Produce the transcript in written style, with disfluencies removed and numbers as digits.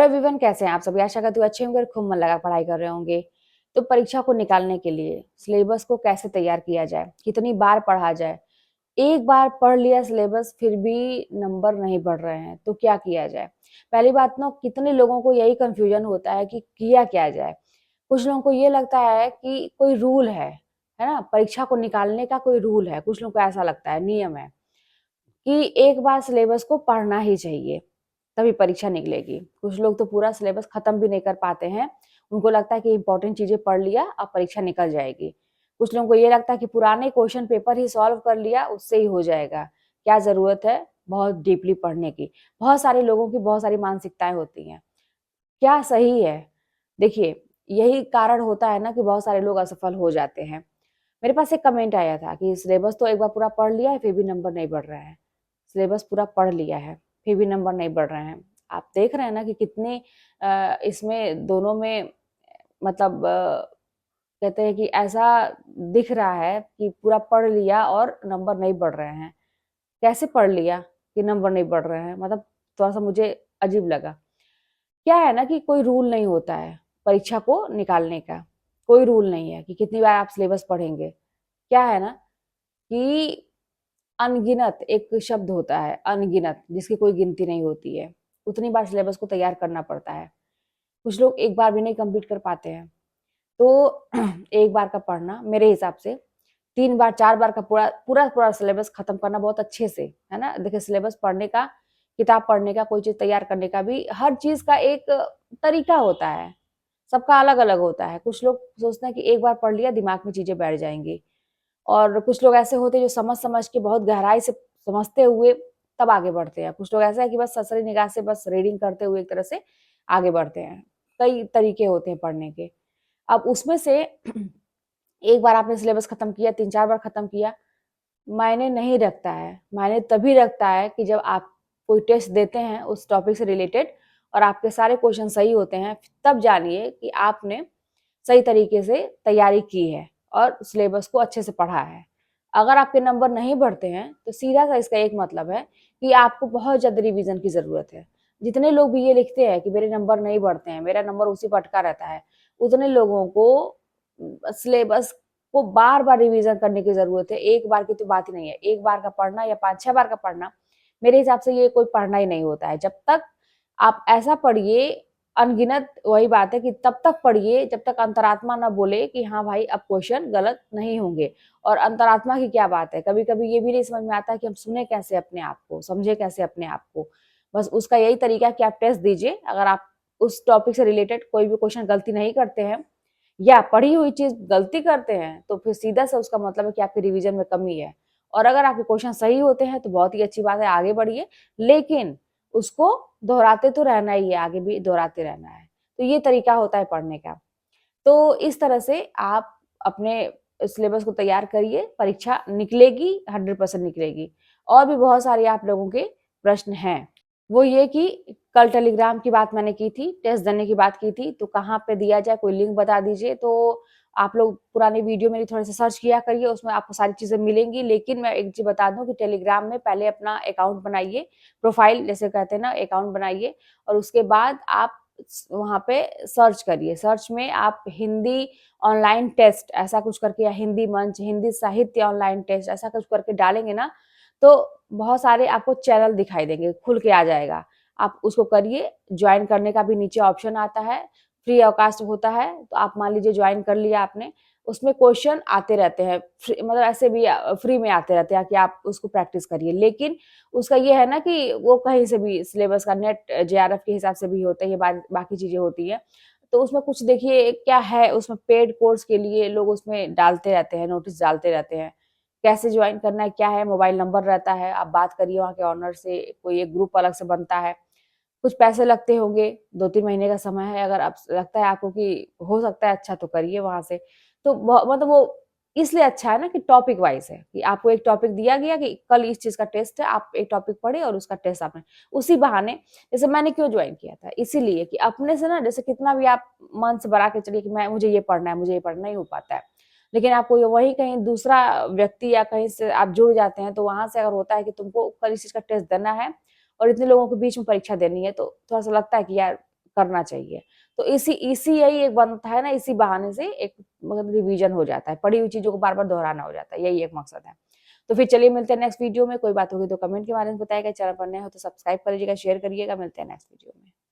Hello everyone, कैसे हैं आप सभी? आशा करती हूँ अच्छे होंगे और खूब मन लगा पढ़ाई कर रहे होंगे। तो परीक्षा को निकालने के लिए सिलेबस को कैसे तैयार किया जाए, कितनी बार पढ़ा जाए? एक बार पढ़ लिया सिलेबस फिर भी नंबर नहीं बढ़ रहे हैं तो क्या किया जाए? पहली बात ना, कितने लोगों को यही कंफ्यूजन होता है कि किया क्या जाए। कुछ लोगों को ये लगता है कि कोई रूल है ना? परीक्षा को निकालने का कोई रूल है, कुछ लोगों को ऐसा लगता है, नियम है कि एक बार सिलेबस को पढ़ना ही चाहिए, तभी परीक्षा निकलेगी। कुछ लोग तो पूरा सिलेबस खत्म भी नहीं कर पाते हैं, उनको लगता है कि इंपॉर्टेंट चीजें पढ़ लिया अब परीक्षा निकल जाएगी। कुछ लोगों को ये लगता है कि पुराने क्वेश्चन पेपर ही सॉल्व कर लिया उससे ही हो जाएगा। क्या जरूरत है बहुत डीपली पढ़ने की? बहुत सारे लोगों की बहुत सारी मानसिकताएं होती हैं। क्या सही है? देखिए, यही कारण होता है ना कि बहुत सारे लोग असफल हो जाते हैं। मेरे पास एक कमेंट आया था कि सिलेबस तो एक बार पूरा पढ़ लिया है फिर भी नंबर नहीं बढ़ रहा है। सिलेबस पूरा पढ़ लिया है फिर भी नंबर नहीं बढ़ रहे हैं। आप देख रहे हैं ना कि कितने इसमें दोनों में मतलब कहते हैं कि ऐसा दिख रहा है कि पूरा पढ़ लिया और नंबर नहीं बढ़ रहे हैं। कैसे पढ़ लिया कि नंबर नहीं बढ़ रहे हैं? मतलब थोड़ा सा मुझे अजीब लगा। क्या है ना कि कोई रूल नहीं होता है परीक्षा को निकालने का। कोई रूल नहीं है कि कितनी बार आप सिलेबस पढ़ेंगे। क्या है ना कि अनगिनत एक शब्द होता है, अनगिनत, जिसकी कोई गिनती नहीं होती है। उतनी बार सिलेबस को तैयार करना पड़ता है। कुछ लोग एक बार भी नहीं कंप्लीट कर पाते हैं। तो एक बार का पढ़ना मेरे हिसाब से 3 बार 4 बार का पूरा पूरा पूरा सिलेबस खत्म करना बहुत अच्छे से, है ना? देखिए, सिलेबस पढ़ने का, किताब पढ़ने का, कोई चीज तैयार करने का भी हर चीज का एक तरीका होता है। सबका अलग अलग होता है। कुछ लोग सोचते हैं कि एक बार पढ़ लिया दिमाग में चीजें बैठ जाएंगी, और कुछ लोग ऐसे होते हैं जो समझ समझ के बहुत गहराई से समझते हुए तब आगे बढ़ते हैं। कुछ लोग ऐसा है कि बस ससरी निगाह से बस रीडिंग करते हुए एक तरह से आगे बढ़ते हैं। कई तरीके होते हैं पढ़ने के। अब उसमें से एक बार आपने सिलेबस खत्म किया, 3-4 बार खत्म किया, मायने नहीं रखता है। मायने तभी रखता है कि जब आप कोई टेस्ट देते हैं उस टॉपिक से रिलेटेड और आपके सारे क्वेश्चन सही होते हैं, तब जानिए कि आपने सही तरीके से तैयारी की है और सिलेबस को अच्छे से पढ़ा है। अगर आपके नंबर नहीं बढ़ते हैं तो सीधा सा इसका एक मतलब है कि आपको बहुत ज्यादा रिवीजन की जरूरत है। जितने लोग भी ये लिखते हैं कि मेरे नंबर नहीं बढ़ते हैं, मेरा नंबर उसी पर अटका रहता है, उतने लोगों को सिलेबस को बार बार रिवीजन करने की जरूरत है। एक बार की तो बात ही नहीं है। एक बार का पढ़ना या 5-6 बार का पढ़ना, मेरे हिसाब से ये कोई पढ़ना ही नहीं होता है। जब तक आप ऐसा पढ़िए, अनगिनत, वही बात है कि तब तक पढ़िए जब तक अंतरात्मा ना बोले कि हाँ भाई अब क्वेश्चन गलत नहीं होंगे। और अंतरात्मा की क्या बात है, कभी कभी ये भी नहीं समझ में आता कि हम सुने कैसे अपने आप को, समझे कैसे अपने आप को। बस उसका यही तरीका है कि आप टेस्ट दीजिए। अगर आप उस टॉपिक से रिलेटेड कोई भी क्वेश्चन गलती नहीं करते हैं या पढ़ी हुई चीज गलती करते हैं तो फिर सीधा से उसका मतलब है कि आपके रिवीजन में कमी है। और अगर आपके क्वेश्चन सही होते हैं तो बहुत ही अच्छी बात है, आगे बढ़िए। लेकिन उसको दोहराते तो रहना ही है, आगे भी दोहराते रहना है। तो ये तरीका होता है पढ़ने का। तो इस तरह से आप अपने सिलेबस को तैयार करिए, परीक्षा निकलेगी, 100% निकलेगी। और भी बहुत सारे आप लोगों के प्रश्न हैं। वो ये कि कल टेलीग्राम की बात मैंने की थी, टेस्ट देने की बात की थी, तो कहाँ पे दिया जाए, कोई लिंक बता दीजिए। तो आप लोग पुरानी वीडियो मेरी थोड़े से सर्च किया करिए, उसमें आपको सारी चीजें मिलेंगी। लेकिन मैं एक चीज बता दूं कि टेलीग्राम में पहले अपना अकाउंट बनाइए, प्रोफाइल जैसे कहते हैं ना, अकाउंट बनाइए। और उसके बाद आप वहां पे सर्च करिए। सर्च में आप हिंदी ऑनलाइन टेस्ट ऐसा कुछ करके, या हिंदी मंच, हिंदी साहित्य ऑनलाइन टेस्ट ऐसा कुछ करके डालेंगे ना, तो बहुत सारे आपको चैनल दिखाई देंगे, खुल के आ जाएगा। आप उसको करिए। ज्वाइन करने का भी नीचे ऑप्शन आता है, फ्री ऑफ कास्ट होता है। तो आप मान लीजिए ज्वाइन कर लिया आपने, उसमें क्वेश्चन आते रहते हैं, मतलब ऐसे भी फ्री में आते रहते हैं कि आप उसको प्रैक्टिस करिए। लेकिन उसका ये है ना कि वो कहीं से भी सिलेबस का नेट जेआरएफ के हिसाब से भी होते हैं, ये बाकी चीजें होती है। तो उसमें कुछ देखिए क्या है, उसमें पेड कोर्स के लिए लोग उसमें डालते रहते हैं, नोटिस डालते रहते हैं। कैसे ज्वाइन करना है, क्या है, मोबाइल नंबर रहता है, आप बात करिए वहाँ के ऑनर से, कोई एक ग्रुप अलग से बनता है। कुछ पैसे लगते होंगे, 2-3 महीने का समय है। अगर आप लगता है आपको कि हो सकता है अच्छा, तो करिए वहां से। तो मतलब वो इसलिए अच्छा है ना कि टॉपिक वाइज है, कि आपको एक टॉपिक दिया गया कि कल इस चीज का टेस्ट है, आप एक टॉपिक पढ़े और उसका टेस्ट आपने उसी बहाने। जैसे मैंने क्यों ज्वाइन किया था, इसीलिए कि अपने से ना, जैसे कितना भी आप मन से बना के चलिए कि मैं मुझे ये पढ़ना है, मुझे ये पढ़ना, नहीं हो पाता है। लेकिन आपको वही कहीं दूसरा व्यक्ति या कहीं से आप जुड़ जाते हैं, तो वहां से अगर होता है कि तुमको कल इस चीज का टेस्ट देना है और इतने लोगों के बीच में परीक्षा देनी है, तो थोड़ा सा लगता है कि यार करना चाहिए। तो इसी यही एक बनता है ना, इसी बहाने से एक मतलब रिवीजन हो जाता है, पढ़ी हुई चीज़ों को बार-बार दोहराना हो जाता है, यही एक मकसद है। तो फिर चलिए मिलते हैं नेक्स्ट वीडियो में, कोई बात होगी तो कमेंट के माध्यम से बताइएगा, चैनल पर नए हो तो सब्सक्राइब कर लीजिएगा, शेयर करिएगा, मिलते हैं नेक्स्ट वीडियो में।